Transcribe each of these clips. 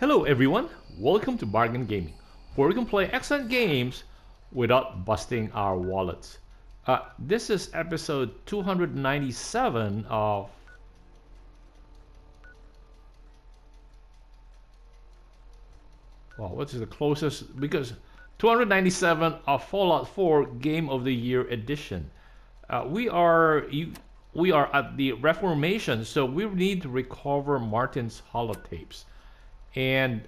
Hello everyone, welcome to Bargain Gaming, where we can play excellent games without busting our wallets. This is episode 297 of... Well, what is the closest? Because 297 of Fallout 4 Game of the Year edition. We are at the Reformation, so we need to recover Martin's holotapes. And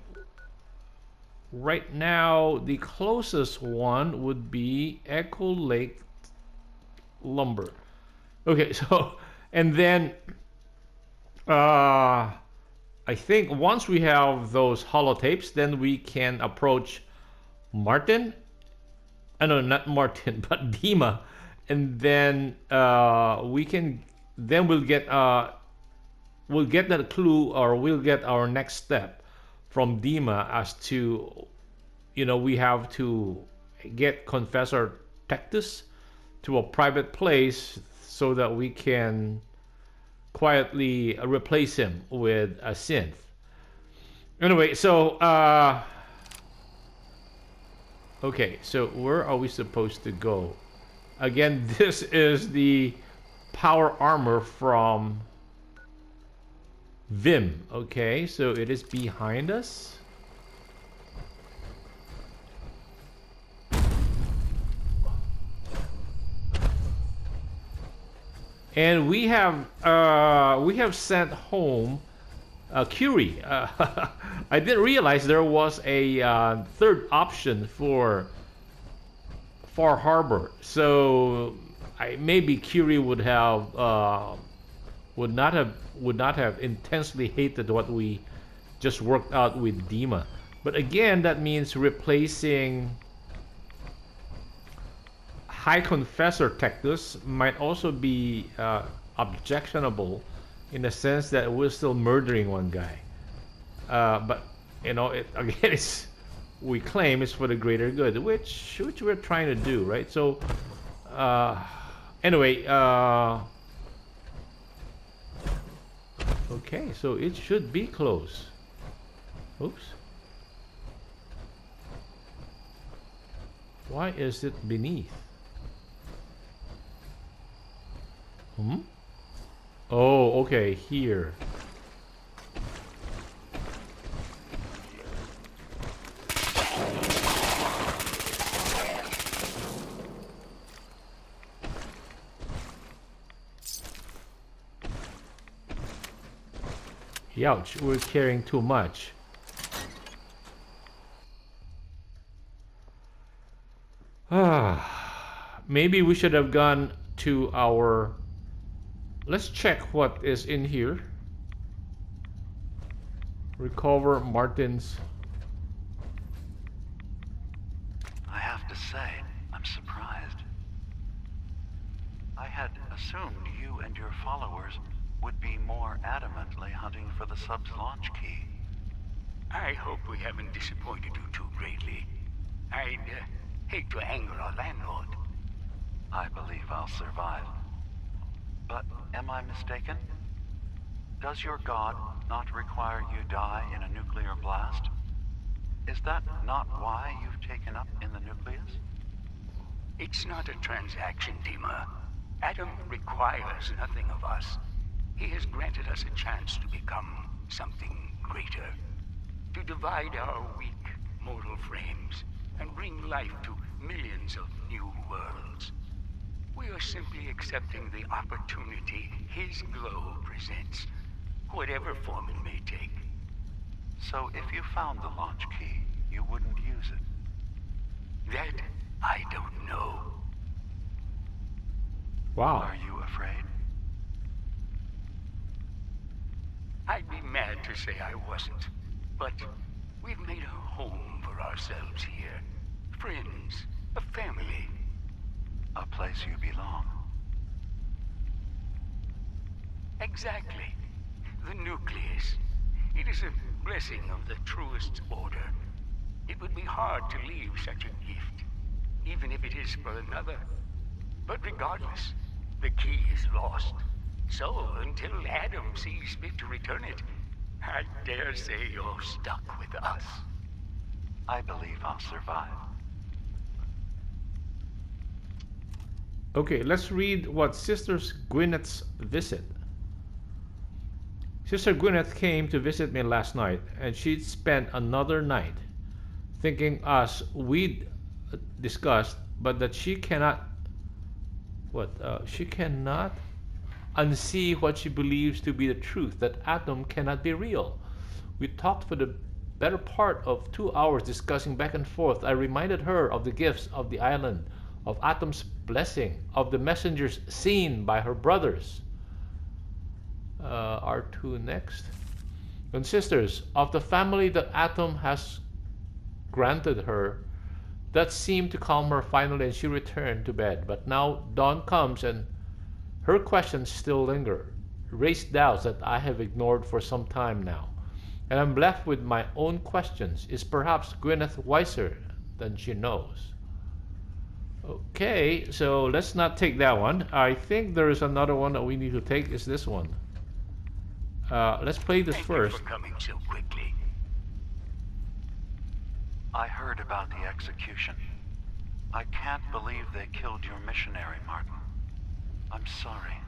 right now, the closest one would be Echo Lake Lumber. Okay, so, and then I think once we have those holotapes, then we can approach Martin. No, not Martin, but Dima, and then we'll get that clue, or we'll get our next step from Dima as to, we have to get Confessor Tectus to a private place so that we can quietly replace him with a synth. Anyway, so okay, so where are we supposed to go? Again, this is the power armor from Vim. Okay, so it is behind us. And we have sent home Curie. I didn't realize there was a third option for Far Harbor. So maybe Curie would not have intensely hated what we just worked out with Dima. But again, that means replacing High Confessor Tectus might also be objectionable in the sense that we're still murdering one guy. But again, we claim it's for the greater good, which we're trying to do, right? So anyway. Okay, so it should be close. Oops. Why is it beneath? Oh, okay, here. Ouch, we're carrying too much. Maybe we should have gone to our... Let's check what is in here. Recover Martin's... I have to say, I'm surprised. I had assumed you and your followers would be more adamantly hunting for the sub's launch key. I hope we haven't disappointed you too greatly. I'd hate to anger our landlord. I believe I'll survive. But am I mistaken? Does your god not require you die in a nuclear blast? Is that not why you've taken up in the nucleus? It's not a transaction, Dima. Adam requires nothing of us. He has granted us a chance to become something greater. To divide our weak mortal frames and bring life to millions of new worlds. We are simply accepting the opportunity his glow presents, whatever form it may take. So if you found the launch key, you wouldn't use it? That I don't know. Wow. Are you afraid? I'd be mad to say I wasn't, but we've made a home for ourselves here. Friends, a family. A place you belong. Exactly. The nucleus. It is a blessing of the truest order. It would be hard to leave such a gift, even if it is for another. But regardless, the key is lost. So, until Adam sees fit to return it, I dare say you're stuck with us. I believe I'll survive. Okay, let's read what Sister Gwyneth's visit. Sister Gwyneth came to visit me last night, and she'd spent another night thinking us we'd discussed, but that she cannot she cannot unsee what she believes to be the truth, that Atom cannot be real. We talked for the better part of 2 hours discussing back and forth. I reminded her of the gifts of the island, of Atom's blessing, of the messengers seen by her brothers. R2 next. And sisters, of the family that Atom has granted her. That seemed to calm her finally, and she returned to bed. But now dawn comes, and her questions still linger, raise doubts that I have ignored for some time now. And I'm left with my own questions. Is perhaps Gwyneth wiser than she knows? Okay, so let's not take that one. I think there is another one that we need to take. Is this one? Let's play this first. Thank you for coming so quickly. I heard about the execution. I can't believe they killed your missionary, Martin. I'm sorry.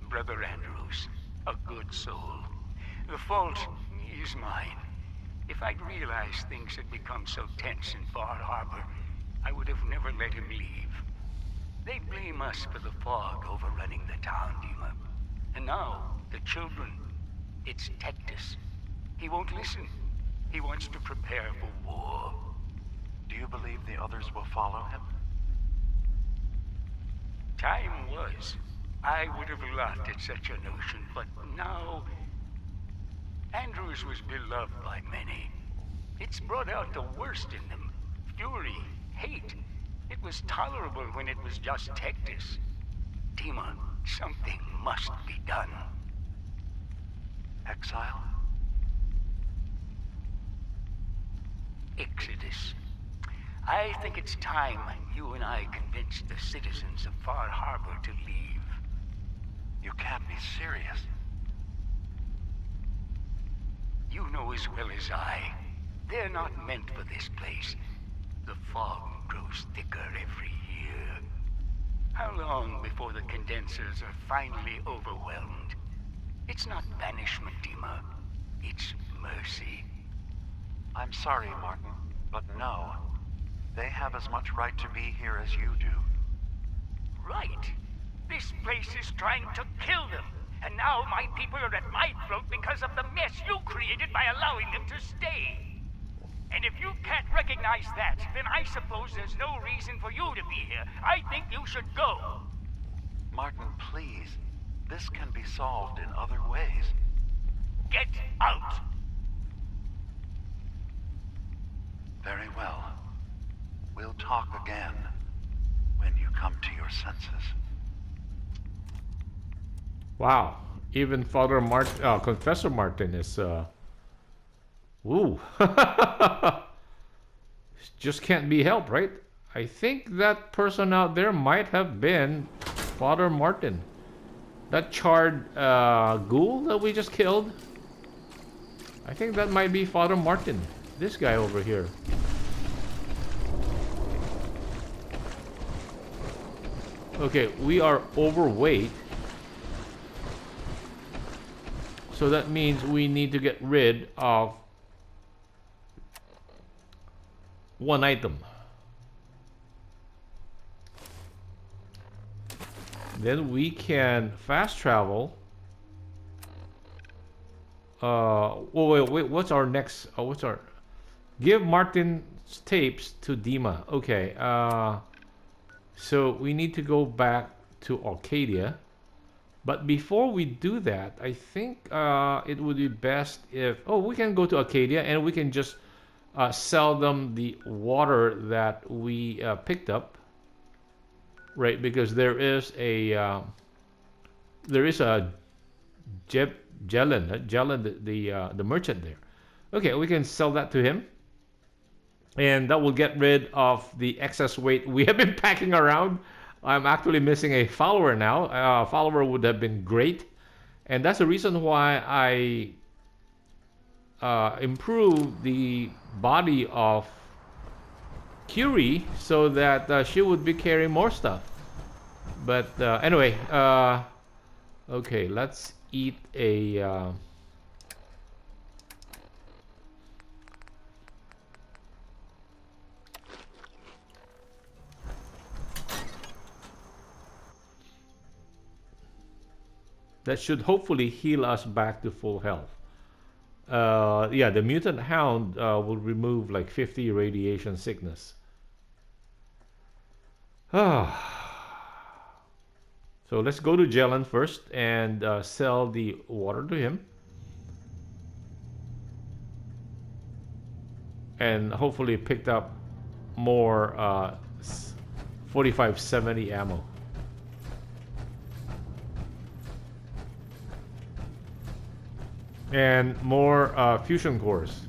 Brother Andrews, a good soul. The fault is mine. If I'd realized things had become so tense in Far Harbor, I would have never let him leave. They blame us for the fog overrunning the town, Dima. And now, the children. It's Tectus. He won't listen. He wants to prepare for war. Do you believe the others will follow him? Time was. I would have laughed at such a notion, but now... Andrews was beloved by many. It's brought out the worst in them. Fury, hate. It was tolerable when it was just Tectus. Dima, something must be done. Exile? Exodus. I think it's time you and I convinced the citizens of Far Harbor to leave. You can't be serious. You know as well as I, they're not meant for this place. The fog grows thicker every year. How long before the condensers are finally overwhelmed? It's not banishment, Dima. It's mercy. I'm sorry, Martin, but no. They have as much right to be here as you do. Right. This place is trying to kill them. And now my people are at my throat because of the mess you created by allowing them to stay. And if you can't recognize that, then I suppose there's no reason for you to be here. I think you should go. Martin, please. This can be solved in other ways. Get out! Very well. We'll talk again when you come to your senses. Wow, even Father Martin, Confessor Martin is, ooh, just can't be helped, right? I think that person out there might have been Father Martin. That charred ghoul that we just killed. I think that might be Father Martin. This guy over here. Okay, we are overweight. So that means we need to get rid of one item. Then we can fast travel. Wait, what's our next? What's our? Give Martin's tapes to Dima. Okay. So we need to go back to Arcadia. But before we do that, I think it would be best if... Oh, we can go to Arcadia and we can just sell them the water that we picked up. Right, because there is a... Jelen, the merchant there. Okay, we can sell that to him. And that will get rid of the excess weight we have been packing around. I'm actually missing a follower now. A follower would have been great. And that's the reason why I improve the body of Curie so that she would be carrying more stuff. But anyway, okay, let's eat a. That should hopefully heal us back to full health. Yeah, the mutant hound will remove like 50 radiation sickness. So let's go to Jelen first and sell the water to him. And hopefully picked up more 4570 ammo. And more fusion cores.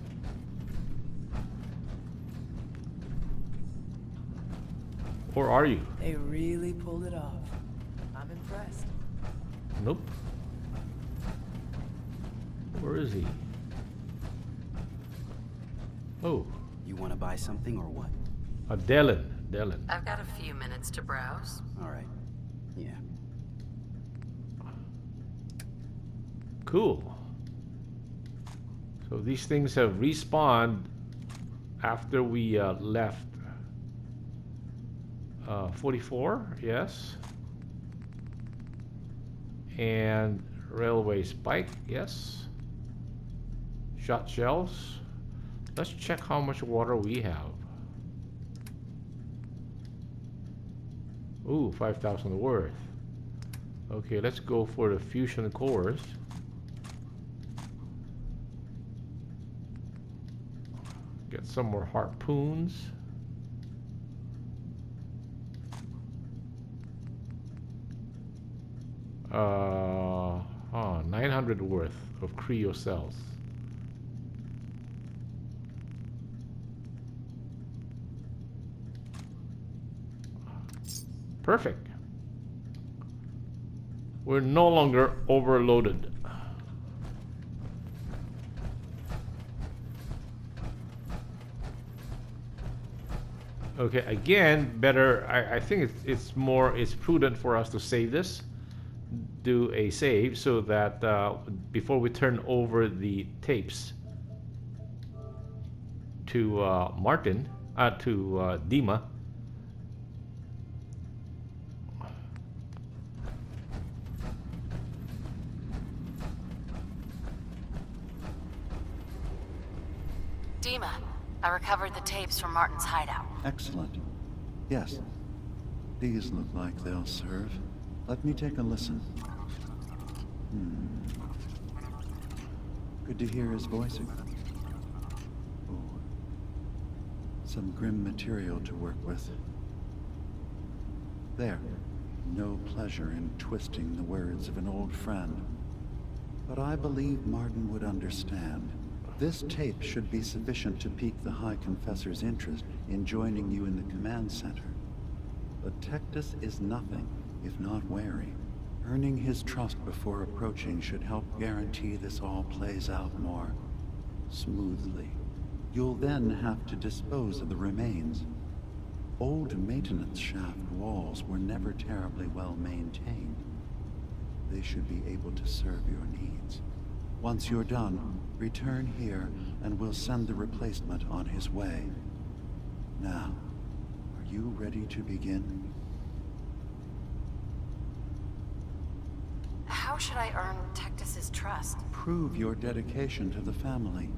Or are you? They really pulled it off. I'm impressed. Nope. Where is he? Oh. You want to buy something or what? Dylan. I've got a few minutes to browse. All right. Yeah. Cool. So these things have respawned after we left. 44, yes. And railway spike, yes. Shot shells. Let's check how much water we have. Ooh, 5,000 worth. Okay, let's go for the fusion cores. Get some more harpoons. 900 worth of cryo cells. Perfect. We're no longer overloaded. Okay, again, better. I think it's prudent for us to save this. Do a save so that before we turn over the tapes to Martin, to Dima. Dima, I recovered the tapes from Martin's hideout. Excellent. Yes. These look like they'll serve. Let me take a listen. Good to hear his voice again. Oh. Some grim material to work with. There. No pleasure in twisting the words of an old friend. But I believe Martin would understand. This tape should be sufficient to pique the High Confessor's interest in joining you in the command center. But Tectus is nothing if not wary. Earning his trust before approaching should help guarantee this all plays out more smoothly. You'll then have to dispose of the remains. Old maintenance shaft walls were never terribly well maintained. They should be able to serve your needs. Once you're done, return here and we'll send the replacement on his way. Now, are you ready to begin? How should I earn Tectus's trust? Prove your dedication to the family.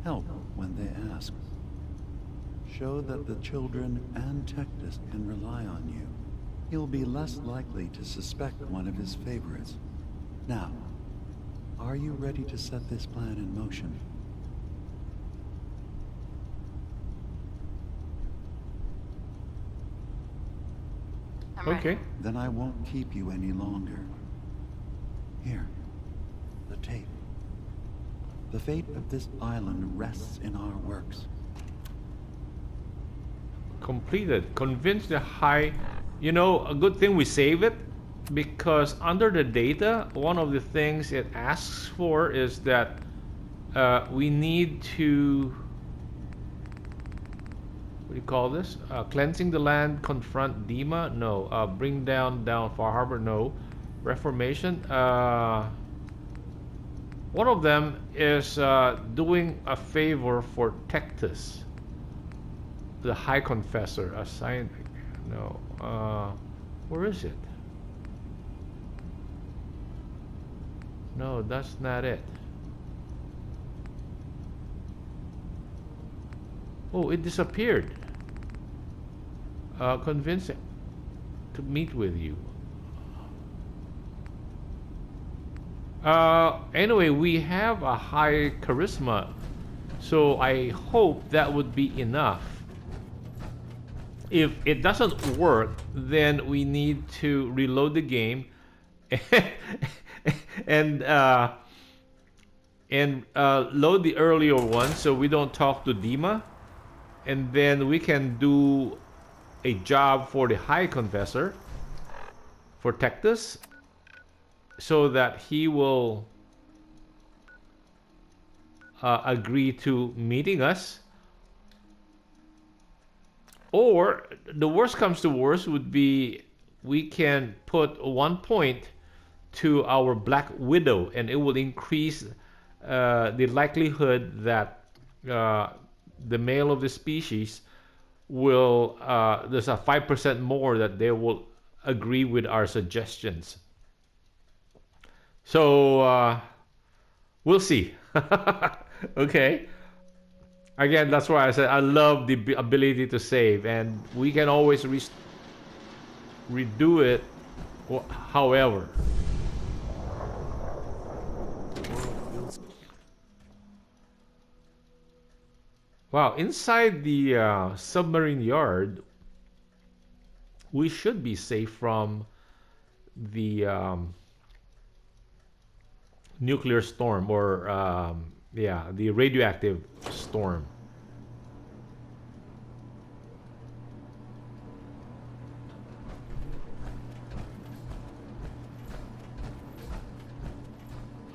Help when they ask. Show that the children and Tectus can rely on you. He'll be less likely to suspect one of his favorites. Now, are you ready to set this plan in motion? I'm ready. Okay. Then I won't keep you any longer. Here, the tape. The fate of this island rests in our works. Completed. Convince the high. You know, a good thing we save it, because under the data, one of the things it asks for is that We need to, what do you call this? Cleansing the land, confront Dima? No. Bring down Far Harbor? No. Reformation? One of them is doing a favor for Tectus, the High Confessor. Assigned? No. Where is it? No, that's not it. Oh, it disappeared. Convince him to meet with you. Anyway, we have a high charisma, so I hope that would be enough. If it doesn't work, then we need to reload the game and load the earlier one so we don't talk to Dima, and then we can do a job for the High Confessor, for Tectus, so that he will agree to meeting us. Or the worst comes to worst would be we can put 1 point to our Black Widow, and it will increase the likelihood that the male of the species will, there's a 5% more that they will agree with our suggestions. So we'll see. Okay. Again, that's why I said I love the ability to save, and we can always redo it. However, wow, inside the submarine yard, we should be safe from the nuclear storm, or yeah, the radioactive storm.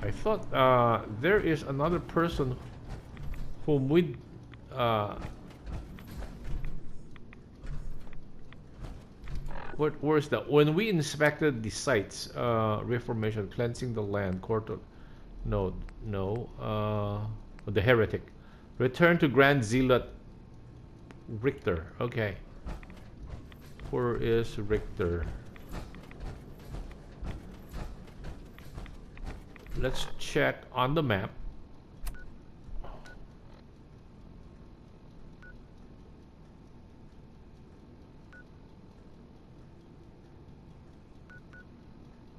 I thought there is another person whom we where's that? When we inspected the sites, Reformation, cleansing the land, court of, no, the heretic. Return to Grand Zealot Richter. Okay. Where is Richter? Let's check on the map.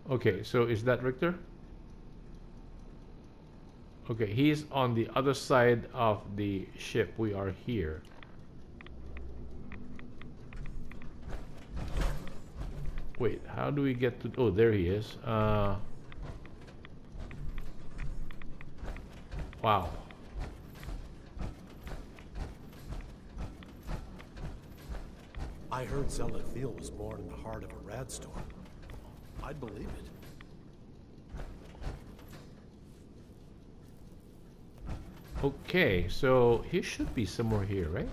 Okay, so is that Richter? Okay, he's on the other side of the ship. We are here. Wait, how do we get to... Oh, there he is. Wow. I heard Zealot Field was born in the heart of a rad storm. I'd believe it. Okay, so he should be somewhere here, right?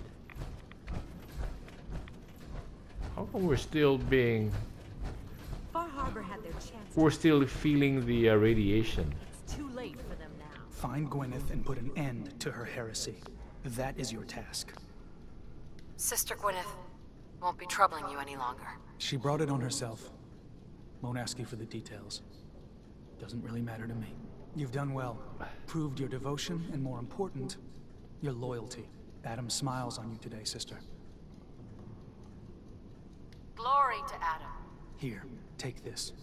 How come we're still being... Far Harbor had their chance. We're still feeling the radiation. It's too late for them now. Find Gwyneth and put an end to her heresy. That is your task. Sister Gwyneth won't be troubling you any longer. She brought it on herself. Won't ask you for the details. Doesn't really matter to me. You've done well. Proved your devotion, and more important, your loyalty. Adam smiles on you today, sister. Glory to Adam. Here, take this.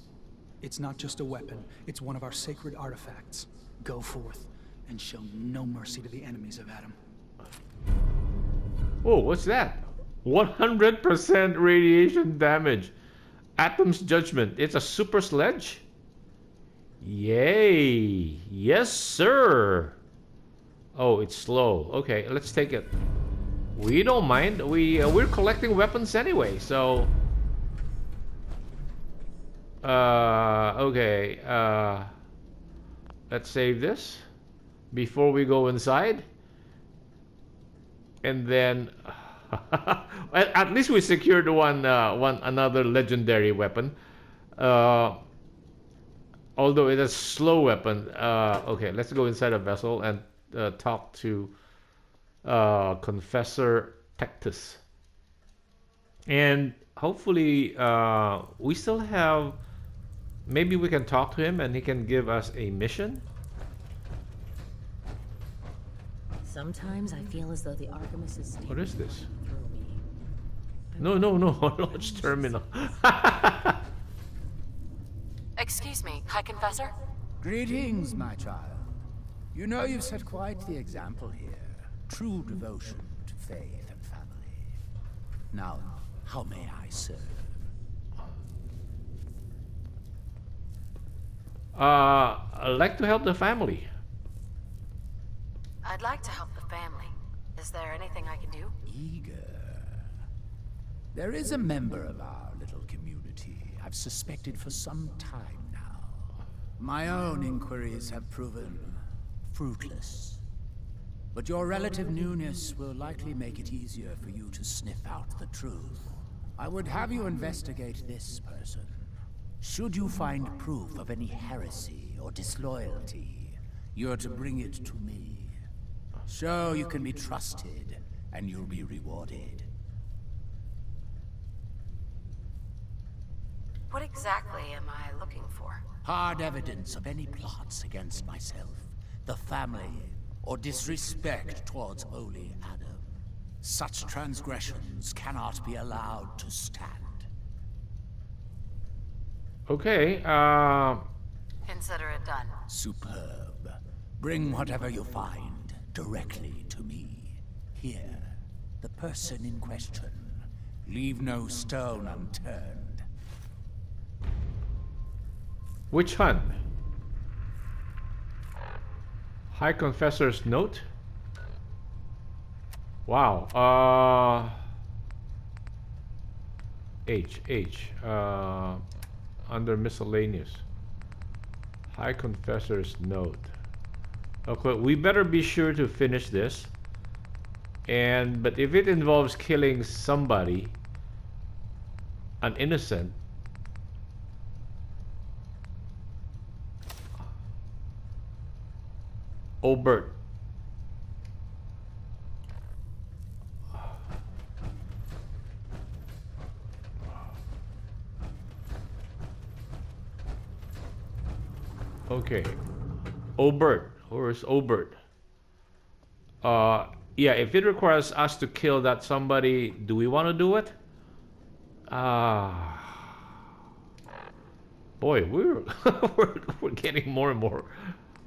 It's not just a weapon, it's one of our sacred artifacts. Go forth, and show no mercy to the enemies of Adam. Oh, what's that? 100% radiation damage. Atom's Judgment. It's a super sledge? Yay! Yes, sir! Oh, it's slow. Okay, let's take it. We don't mind. We're collecting weapons anyway, so... okay, let's save this. before we go inside. And then at least we secured another legendary weapon. Although it is a slow weapon. Okay, let's go inside a vessel and talk to Confessor Tectus. And hopefully we still have... Maybe we can talk to him and he can give us a mission. Sometimes I feel as though the Artemis is... What is this? Through me. No, launch terminal. Excuse me, High Confessor? Greetings, my child. You know you've set quite the example here. True devotion to faith and family. Now, how may I serve? I'd like to help the family. I'd like to help the family. Is there anything I can do? Eager. There is a member of our little community I've suspected for some time now. My own inquiries have proven fruitless. But your relative newness will likely make it easier for you to sniff out the truth. I would have you investigate this person. Should you find proof of any heresy or disloyalty, you're to bring it to me. So you can be trusted, and you'll be rewarded. What exactly am I looking for? Hard evidence of any plots against myself, the family, or disrespect towards holy Adam. Such transgressions cannot be allowed to stand. Okay, Consider it done. Superb. Bring whatever you find directly to me. Here, the person in question. Leave no stone unturned. witch hunt. High Confessor's note. Wow. Under miscellaneous. High Confessor's note. Okay, we better be sure to finish this. But if it involves killing somebody, an innocent, Obert. Okay. Obert. Where is Obert? Yeah, if it requires us to kill that somebody, do we want to do it? Boy, we're we're getting more and more.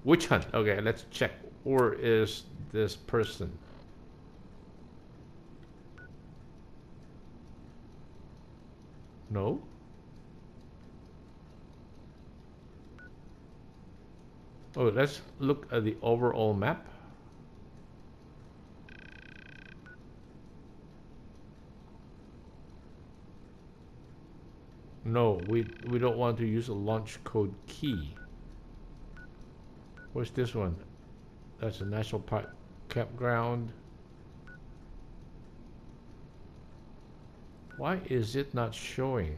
Witch hunt. Okay, let's check. Where is this person? No. Oh, let's look at the overall map. No, we don't want to use a launch code key. Where's this one? That's a national park campground. Why is it not showing?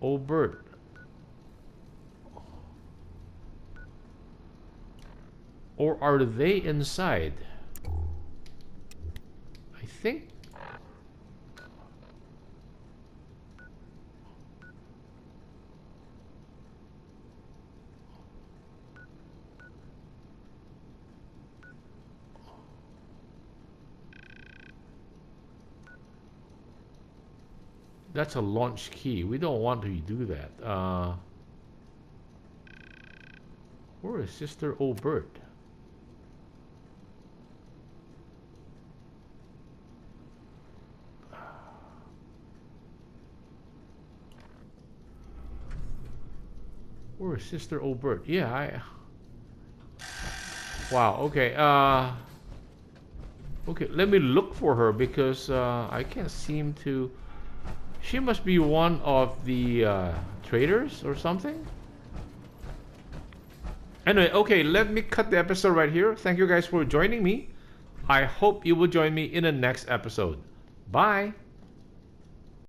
Obert. Or are they inside? I think. That's a launch key. We don't want to do that. Where is Sister Obert? Where is Sister Obert? Yeah, Wow, okay. Okay, let me look for her because I can't seem to... She must be one of the traders or something? Anyway, okay, let me cut the episode right here. Thank you guys for joining me. I hope you will join me in the next episode. Bye.